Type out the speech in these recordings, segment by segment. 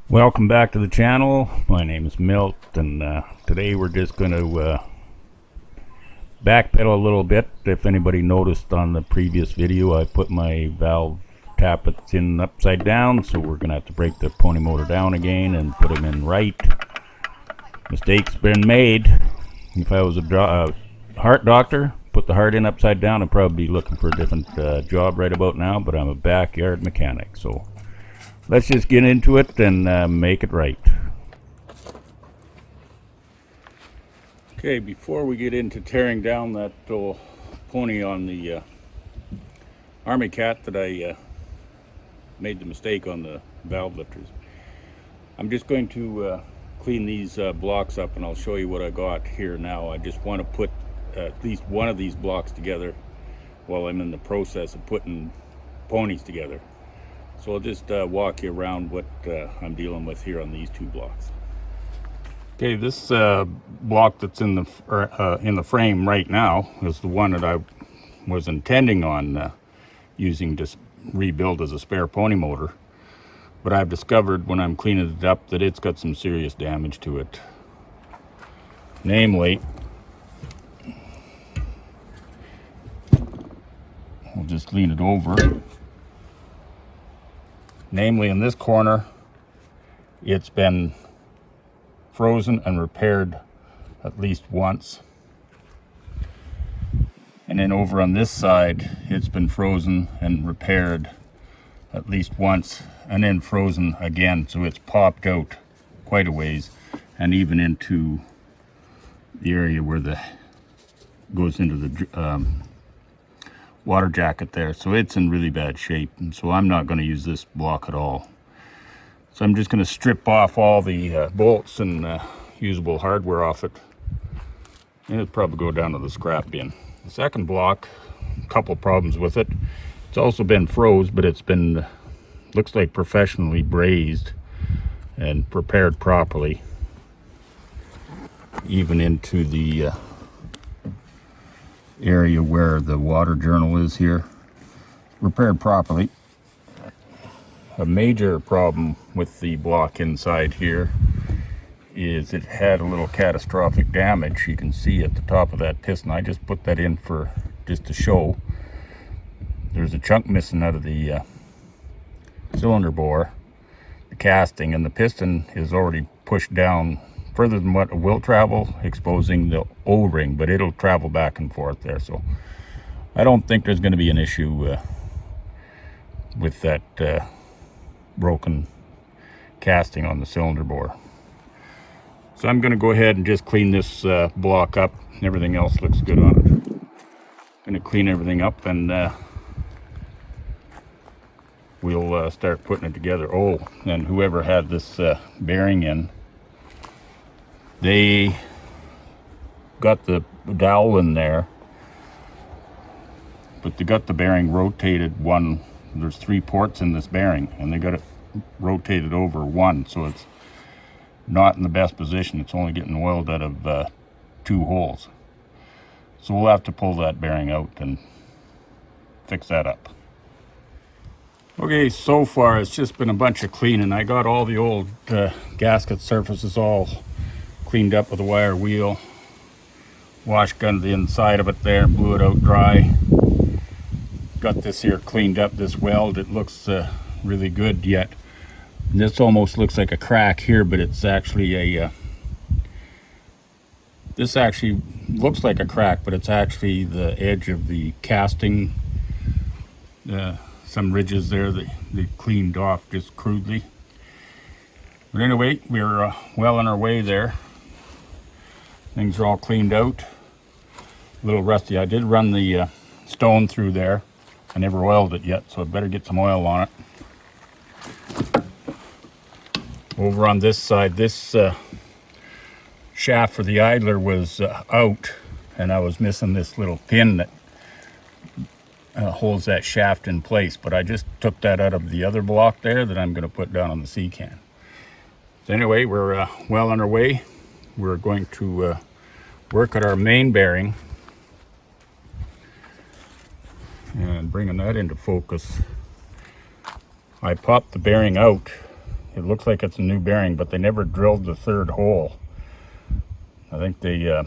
Welcome back to the channel. My name is Milt, and today we're just going to backpedal a little bit. If anybody noticed on the previous video, I put my valve tappets in upside down, so we're going to have to break the pony motor down again and put them in right. Mistakes been made. If I was a heart doctor, put the heart in upside down, I'd probably be looking for a different job right about now, but I'm a backyard mechanic, so let's just get into it and make it right. Okay, before we get into tearing down that little pony on the Army Cat that I made the mistake on the valve lifters, I'm just going to clean these blocks up, and I'll show you what I got here now. I just want to put at least one of these blocks together while I'm in the process of putting ponies together. So I'll just walk you around what I'm dealing with here on these two blocks. Okay, this block that's in the frame right now is the one that I was intending on using to rebuild as a spare pony motor. But I've discovered when I'm cleaning it up that it's got some serious damage to it. Namely, we'll just lean it over. Namely, in this corner, it's been frozen and repaired at least once. And then over on this side, it's been frozen and repaired at least once, and then frozen again. So it's popped out quite a ways, and even into the area where the goes into the water jacket there. So it's in really bad shape, and so I'm not going to use this block at all. So I'm just going to strip off all the bolts and usable hardware off it, and it'll probably go down to the scrap bin. The second block, a couple problems with it. It's also been froze, but it's been, looks like professionally brazed and prepared properly, even into the area where the water journal is here, repaired properly. A major problem with the block inside here is it had a little catastrophic damage. You can see at the top of that piston. I just put that in for just to show. There's a chunk missing out of the cylinder bore, the casting, and the piston is already pushed down further than what it will travel, exposing the O-ring, but it'll travel back and forth there. So I don't think there's going to be an issue with that broken casting on the cylinder bore. So I'm going to go ahead and just clean this block up. Everything else looks good on it. I'm going to clean everything up, and we'll start putting it together. Oh, and whoever had this bearing in, they got the dowel in there, but they got the bearing rotated one. There's 3 ports in this bearing, and they got it rotated over one, so it's not in the best position. It's only getting oiled out of 2 holes. So we'll have to pull that bearing out and fix that up. Okay, so far it's just been a bunch of cleaning. I got all the old gasket surfaces all cleaned up with a wire wheel. Wash gunned the inside of it there, blew it out dry. Got this here cleaned up, this weld. It looks really good yet. This almost looks like a crack here, but it's actually a this actually looks like a crack, but it's actually the edge of the casting. Some ridges there that they cleaned off just crudely. But anyway, we're well on our way there. Things are all cleaned out. A little rusty. I did run the stone through there. I never oiled it yet, so I better get some oil on it. Over on this side, this shaft for the idler was out, and I was missing this little pin that holds that shaft in place, but I just took that out of the other block there that I'm going to put down on the sea can. So anyway, we're well on our way. We're going to work at our main bearing, and bringing that into focus, I popped the bearing out It looks like it's a new bearing, but they never drilled the third hole. I think they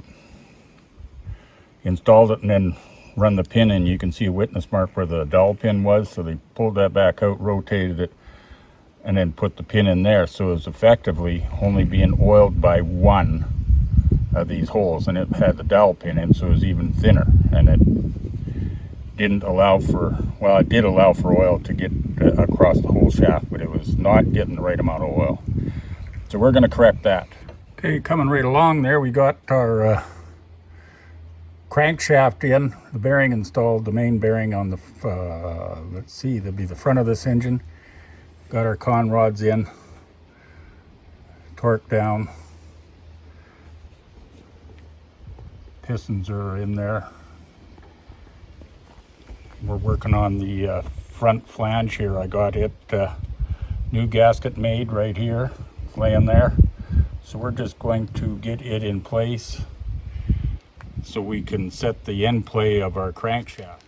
installed it and then run the pin in. You can see a witness mark where the dowel pin was, so they pulled that back out, rotated it, and then put the pin in there. So it was effectively only being oiled by one of these holes, and it had the dowel pin in, so it was even thinner, and it didn't allow for, well, it did allow for oil to get across the whole shaft, but it was not getting the right amount of oil. So we're going to correct that. Okay, coming right along there, we got our crankshaft in, the bearing installed, the main bearing on the, let's see, that'll be the front of this engine. Got our con rods in, torque down, pistons are in there. We're working on the front flange here. I got it, new gasket made right here, laying there. So we're just going to get it in place so we can set the end play of our crankshaft.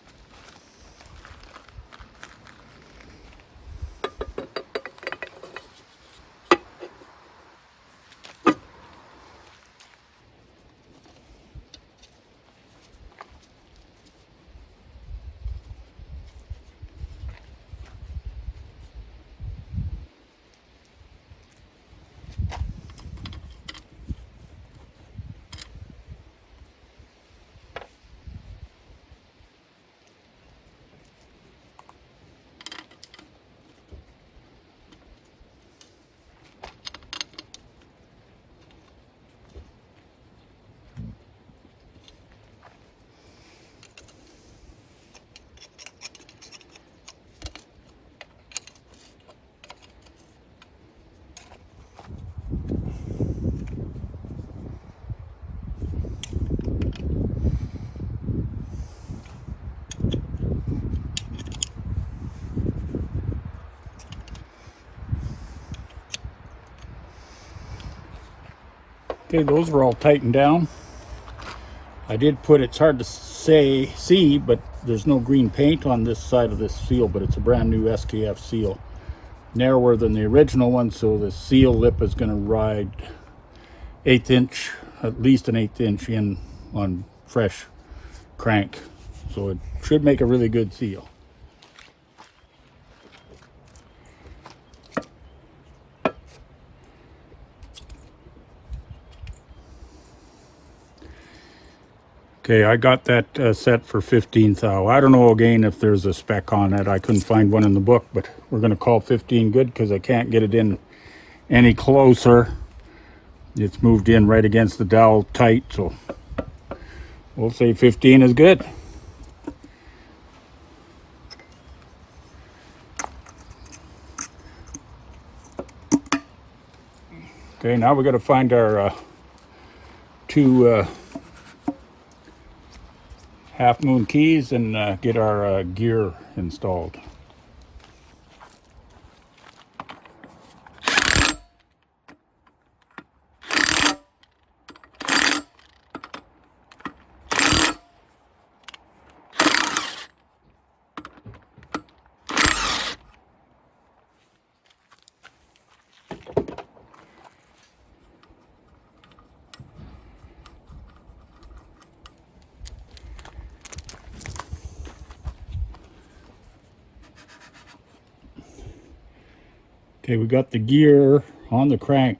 Okay, those were all tightened down. I did put, it's hard to see, but there's no green paint on this side of this seal, but it's a brand new SKF seal. Narrower than the original one, so the seal lip is going to ride 1/8 inch, at least an 1/8 inch in on fresh crank. So it should make a really good seal. Okay, I got that set for 15 thou. I don't know again if there's a spec on it. I couldn't find one in the book, but we're going to call 15 good because I can't get it in any closer. It's moved in right against the dowel tight, so we'll say 15 is good. Okay, now we got to find our two half moon keys and get our gear installed. Okay, we got the gear on the crank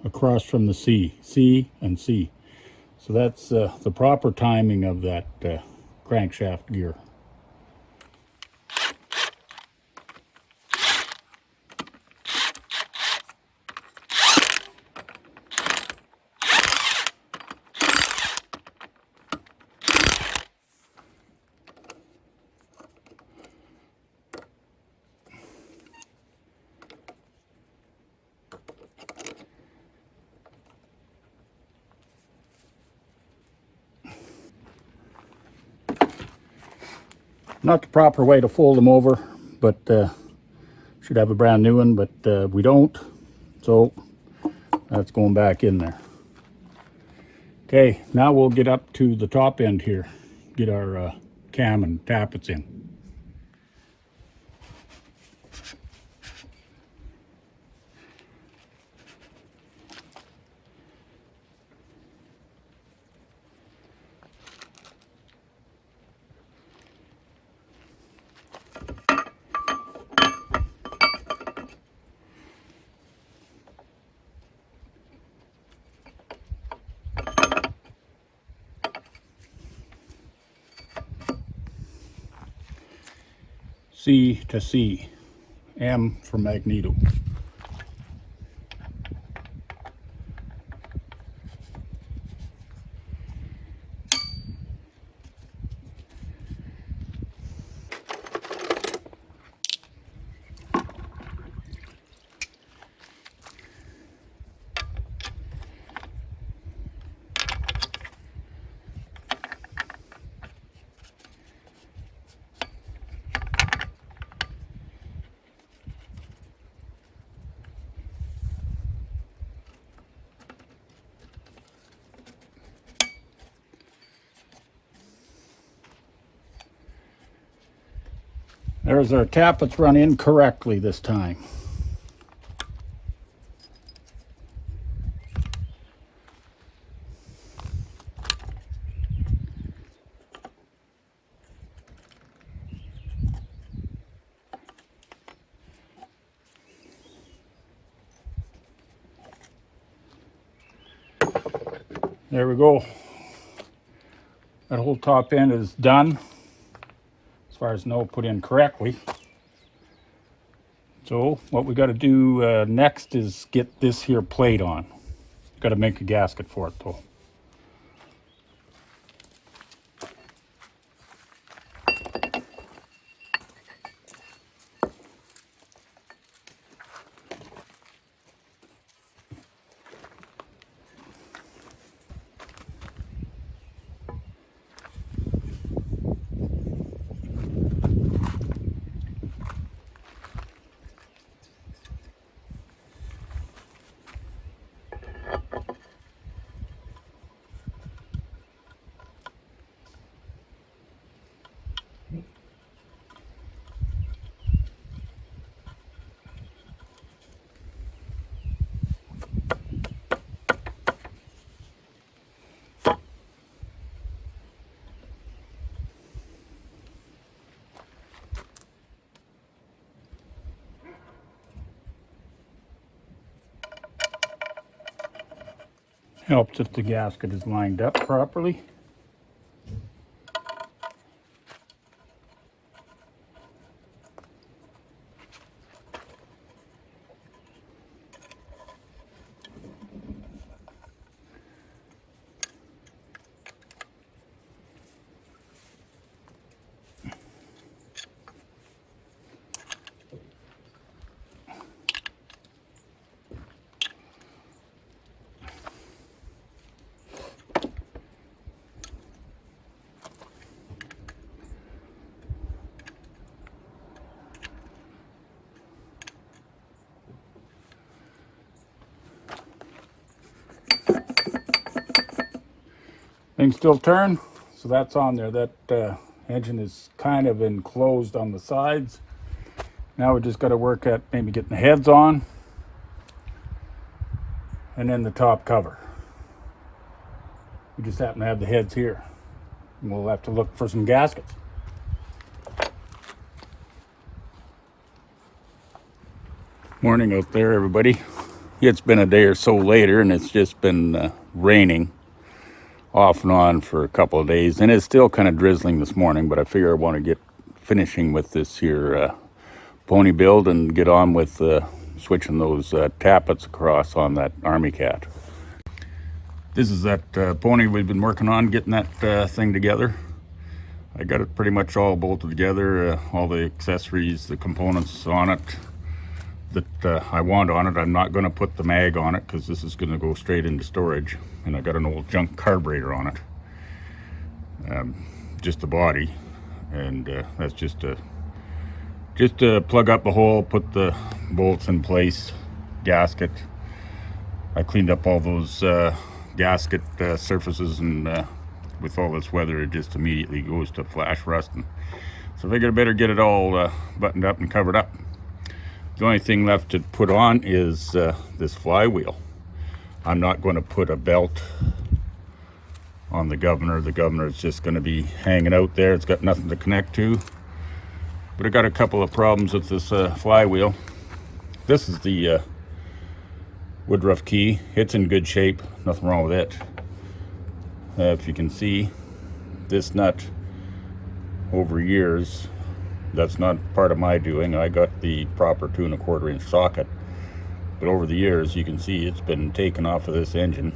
across from the C and C. So that's the proper timing of that crankshaft gear. Not the proper way to fold them over, but should have a brand new one, but we don't, so that's going back in there. Okay, now we'll get up to the top end here, get our cam and tappets in. C to C, M for magneto. There's our tappets run incorrectly this time. There we go. That whole top end is done, as far as no put in correctly. So what we got to do next is get this here plate on. Got to make a gasket for it though. Helps if the gasket is lined up properly. Things still turn, so that's on there. That engine is kind of enclosed on the sides. Now we just got to work at maybe getting the heads on and then the top cover. We just happen to have the heads here. And we'll have to look for some gaskets. Morning out there, everybody. It's been a day or so later and it's just been raining off and on for a couple of days, and it's still kind of drizzling this morning, but I figure I want to get finishing with this here pony build and get on with switching those tappets across on that Army Cat. This is that pony we've been working on, getting that thing together. I got it pretty much all bolted together, all the accessories, the components on it that I want on it. I'm not going to put the mag on it because this is going to go straight into storage, and I got an old junk carburetor on it, just the body, and that's just to plug up the hole, put the bolts in place, gasket. I cleaned up all those gasket surfaces, and with all this weather it just immediately goes to flash rust, and so I figured I better get it all buttoned up and covered up. The only thing left to put on is this flywheel. I'm not going to put a belt on the governor. The governor is just going to be hanging out there. It's got nothing to connect to. But I got a couple of problems with this flywheel. This is the Woodruff key. It's in good shape. Nothing wrong with it. If you can see, this nut over years That's not part of my doing. I got the proper 2 1/4 inch socket, but over the years you can see it's been taken off of this engine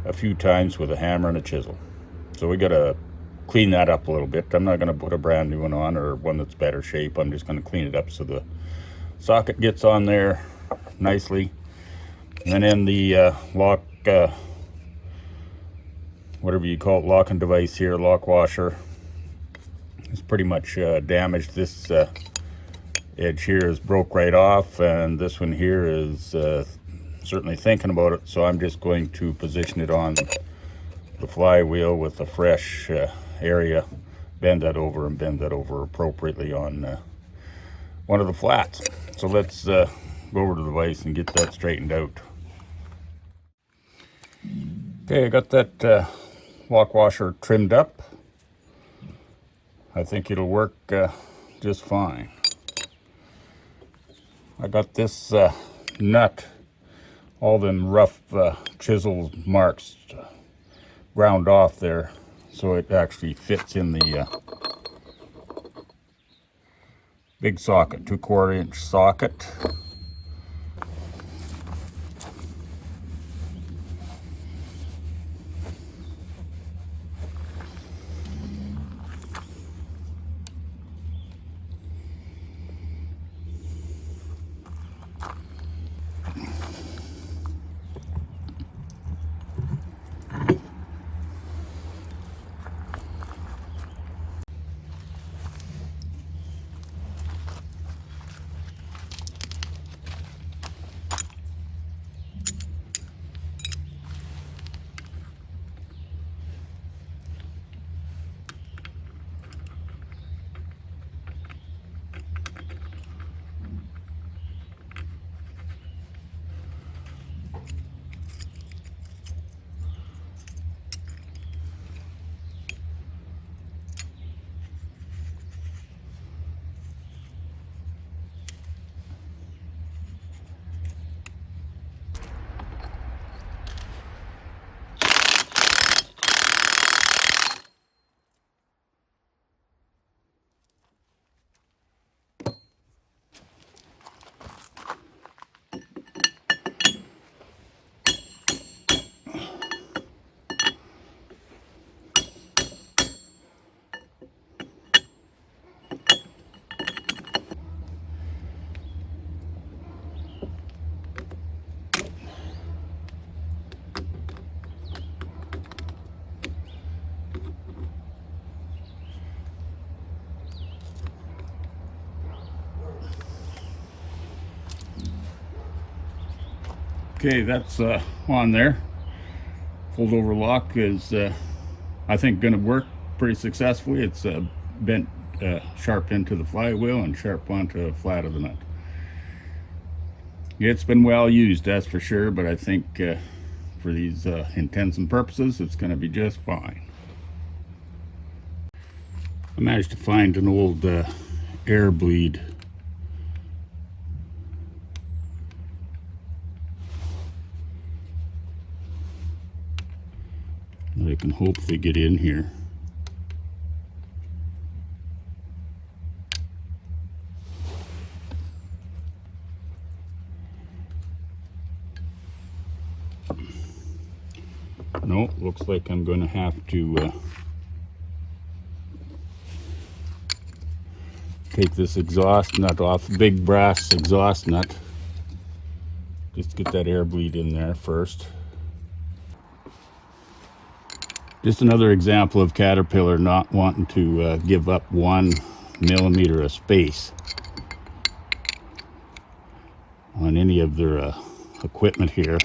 a few times with a hammer and a chisel. So we got to clean that up a little bit. I'm not going to put a brand new one on or one that's better shape. I'm just going to clean it up so the socket gets on there nicely. And then the lock, whatever you call it, locking device here, lock washer, is pretty much damaged. This edge here is broke right off, and this one here is certainly thinking about it. So I'm just going to position it on the flywheel with a fresh area, bend that over and bend that over appropriately on one of the flats. So let's go over to the vise and get that straightened out. Okay, I got that lock washer trimmed up. I think it'll work just fine. I got this nut, all them rough chisel marks ground off there, so it actually fits in the big socket, 2 1/4 inch socket. Okay, that's on there. Fold over lock is, I think, going to work pretty successfully. It's bent sharp into the flywheel and sharp onto the flat of the nut. It's been well used, that's for sure, but I think for these intents and purposes, it's going to be just fine. I managed to find an old air bleed. That I can hopefully get in here. No, looks like I'm going to have to take this exhaust nut off, the big brass exhaust nut. Just get that air bleed in there first. Just another example of Caterpillar not wanting to give up 1 millimeter of space on any of their equipment here.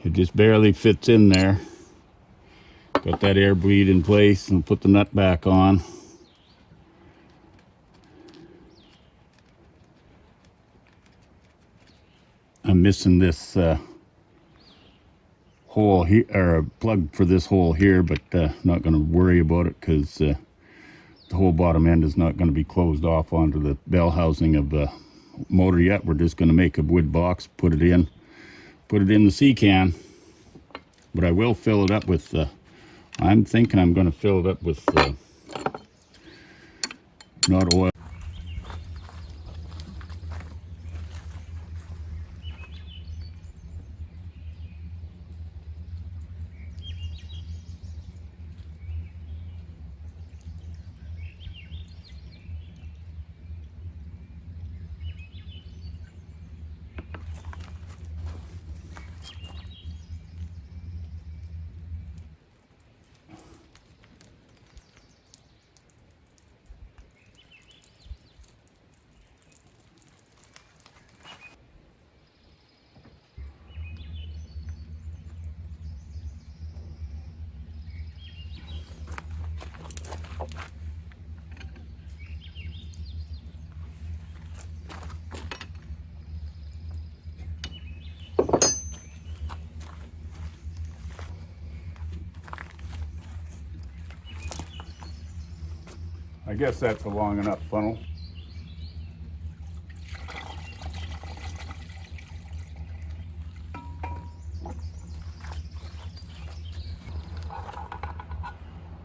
It just barely fits in there. Got that air bleed in place and put the nut back on. I'm missing this hole here, or a plug for this hole here, but not going to worry about it because the whole bottom end is not going to be closed off onto the bell housing of the motor yet. We're just going to make a wood box, put it in the sea can. But I will fill it up with I'm thinking I'm going to fill it up with not oil. I guess that's a long enough funnel.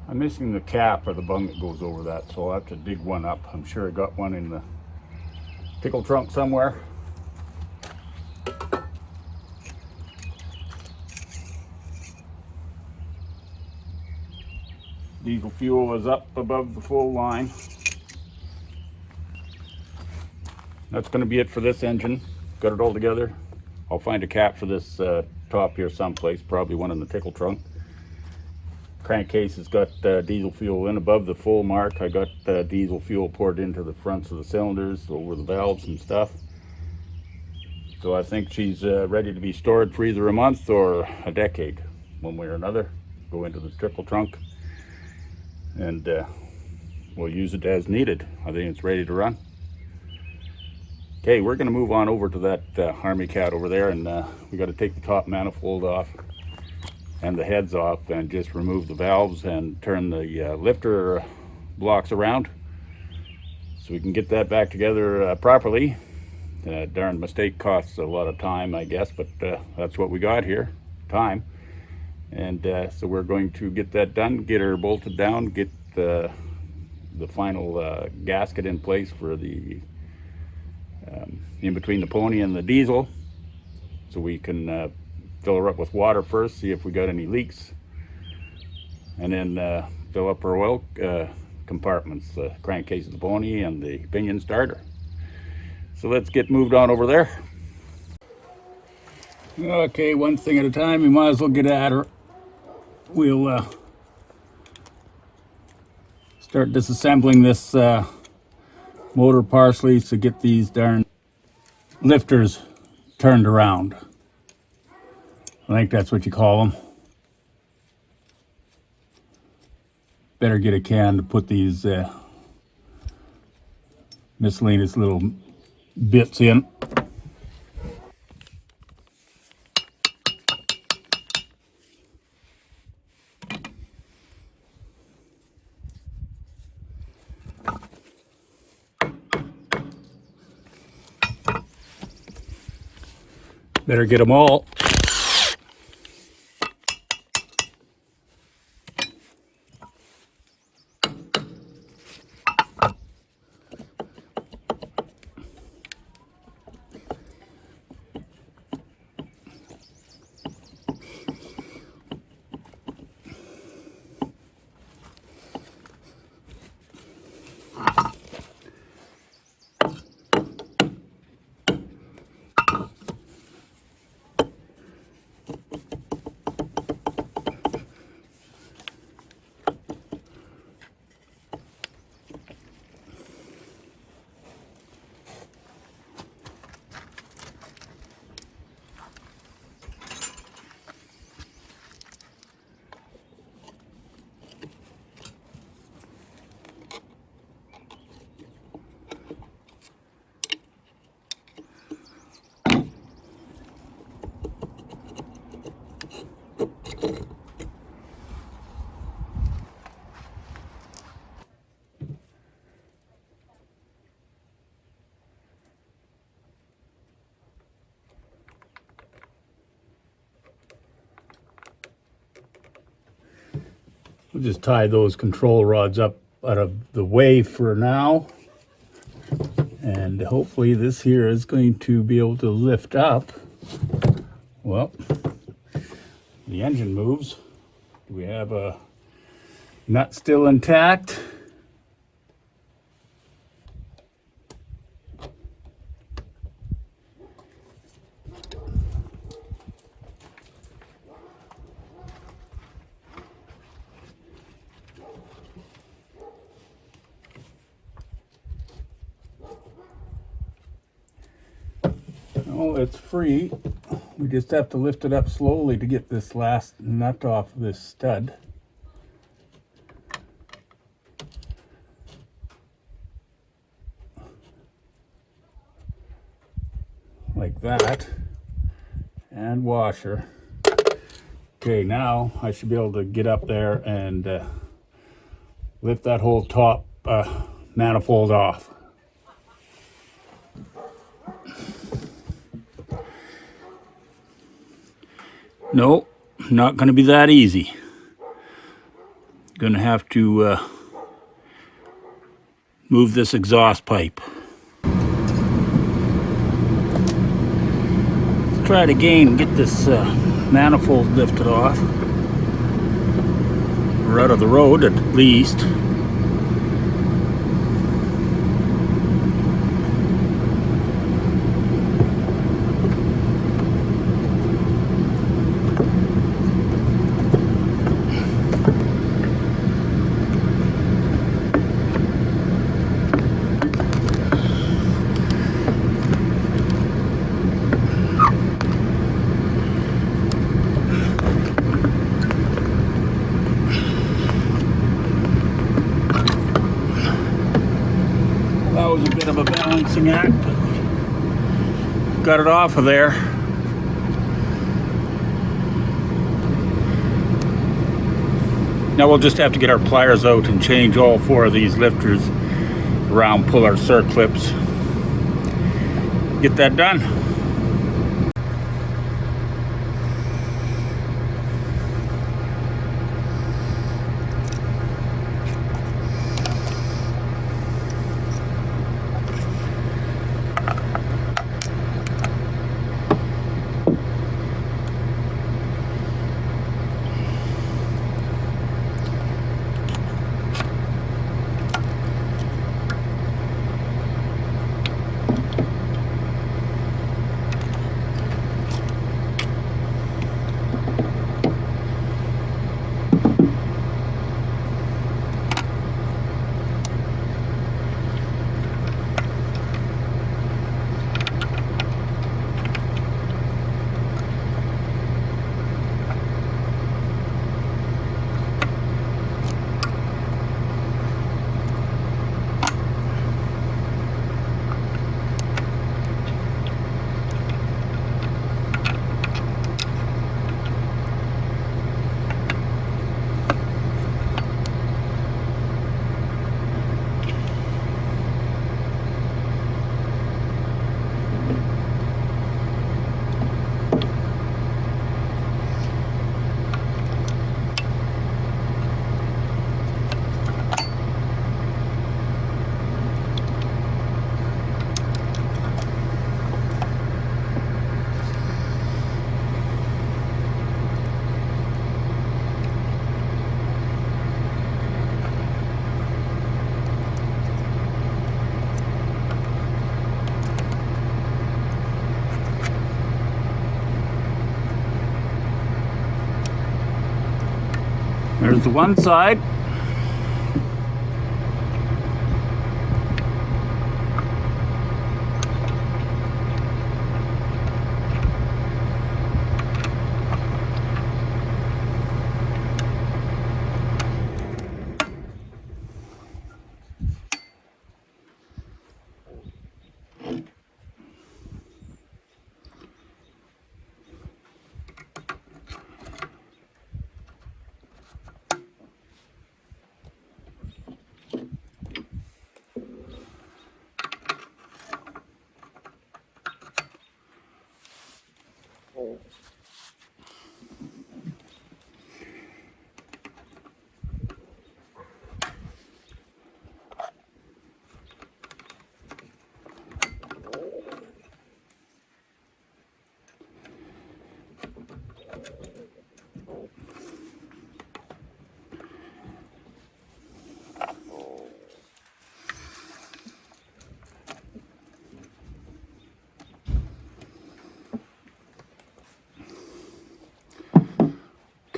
I'm missing the cap or the bung that goes over that, so I'll have to dig one up. I'm sure I got one in the pickle trunk somewhere. Diesel fuel is up above the full line. That's going to be it for this engine. Got it all together. I'll find a cap for this top here someplace, probably one in the tickle trunk. Crankcase has got diesel fuel in above the full mark. I got diesel fuel poured into the fronts of the cylinders, over the valves and stuff. So I think she's ready to be stored for either a month or a decade, one way or another. Go into the trickle trunk and we'll use it as needed. I think it's ready to run. Okay, we're going to move on over to that Army Cat over there, and we got to take the top manifold off and the heads off and just remove the valves and turn the lifter blocks around so we can get that back together properly. Darn mistake costs a lot of time, I guess, but that's what we got here, time. And so we're going to get that done, get her bolted down, get the final gasket in place for the in between the pony and the diesel, so we can fill her up with water first, see if we got any leaks, and then fill up her oil compartments, the crankcase of the pony and the pinion starter. So let's get moved on over there. Okay, one thing at a time. We might as well get at her. We'll start disassembling this motor partially to get these darn lifters turned around. I think that's what you call them. Better get a can to put these miscellaneous little bits in. Better get them all. We'll just tie those control rods up out of the way for now. And hopefully this here is going to be able to lift up. Well, the engine moves. Do we have a nut still intact? Oh, it's free. We just have to lift it up slowly to get this last nut off this stud. Like that. And washer. Okay, now I should be able to get up there and lift that whole top manifold off. No, not going to be that easy. Going to have to move this exhaust pipe. Let's try it again and get this manifold lifted off. We're out of the road at least. That was a bit of a balancing act, but we got it off of there. Now we'll just have to get our pliers out and change all four of these lifters around, pull our circlips, get that done. There's the one side.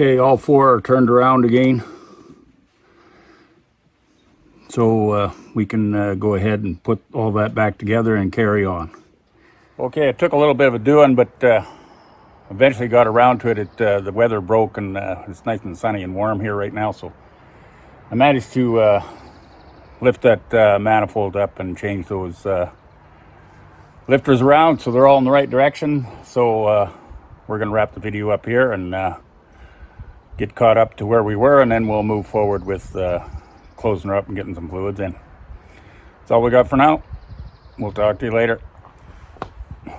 Okay, all four are turned around again. So we can go ahead and put all that back together and carry on. Okay, it took a little bit of a doing, but eventually got around to it. The weather broke and it's nice and sunny and warm here right now. So I managed to lift that manifold up and change those lifters around so they're all in the right direction. So we're going to wrap the video up here and get caught up to where we were, and then we'll move forward with closing her up and getting some fluids in. That's all we got for now. We'll talk to you later.